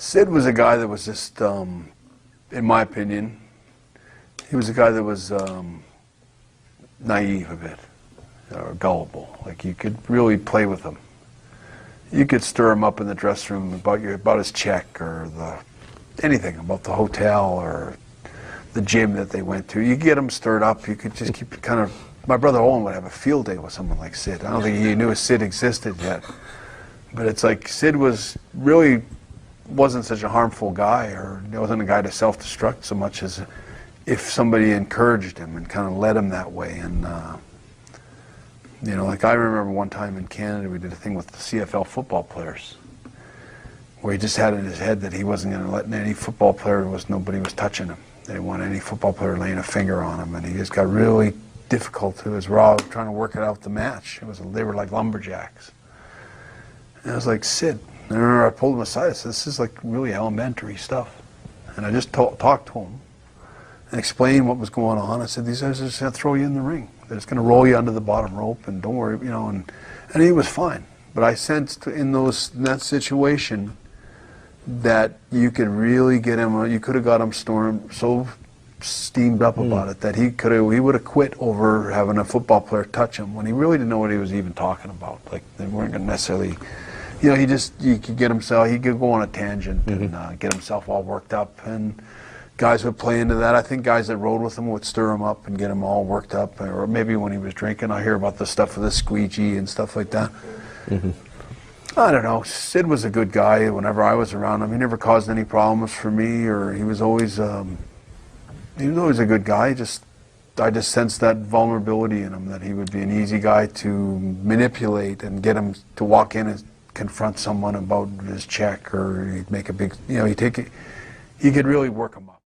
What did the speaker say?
Sid was a guy that was just, in my opinion, he was a guy that was naive a bit, or gullible. Like, you could really play with him. You could stir him up in the dressing room about his check or anything about the hotel or the gym that they went to. You could get him stirred up. You could just keep kind of. My brother Owen would have a field day with someone like Sid. I don't think he knew Sid existed yet, but it's like Sid wasn't such a harmful guy, or he wasn't a guy to self-destruct so much as if somebody encouraged him and kind of led him that way. And you know, like I remember one time in Canada, we did a thing with the CFL football players, where he just had in his head that he wasn't going to let any football player, nobody was touching him. They didn't want any football player laying a finger on him, and he just got really difficult. It was raw, trying to work it out the match. They were like lumberjacks. And I was like, Sid. And I remember I pulled him aside. I said, this is like really elementary stuff. And I just talked to him and explained what was going on. I said, these guys are just going to throw you in the ring. They're just going to roll you under the bottom rope, and don't worry, you know. And he was fine. But I sensed in that situation that you could really get him. You could have got him so steamed up about it that he would have quit over having a football player touch him when he really didn't know what he was even talking about. Like, they weren't going to necessarily, you know, he could get himself, he could go on a tangent and get himself all worked up, and guys would play into that. I think guys that rode with him would stir him up and get him all worked up, or maybe when he was drinking, I hear about the stuff with the squeegee and stuff like that. I don't know. Sid was a good guy whenever I was around him. He never caused any problems for me, or he was always a good guy. I just sensed that vulnerability in him, that he would be an easy guy to manipulate and get him to walk in and confront someone about his check, or he'd make a big, you know, he could really work him up.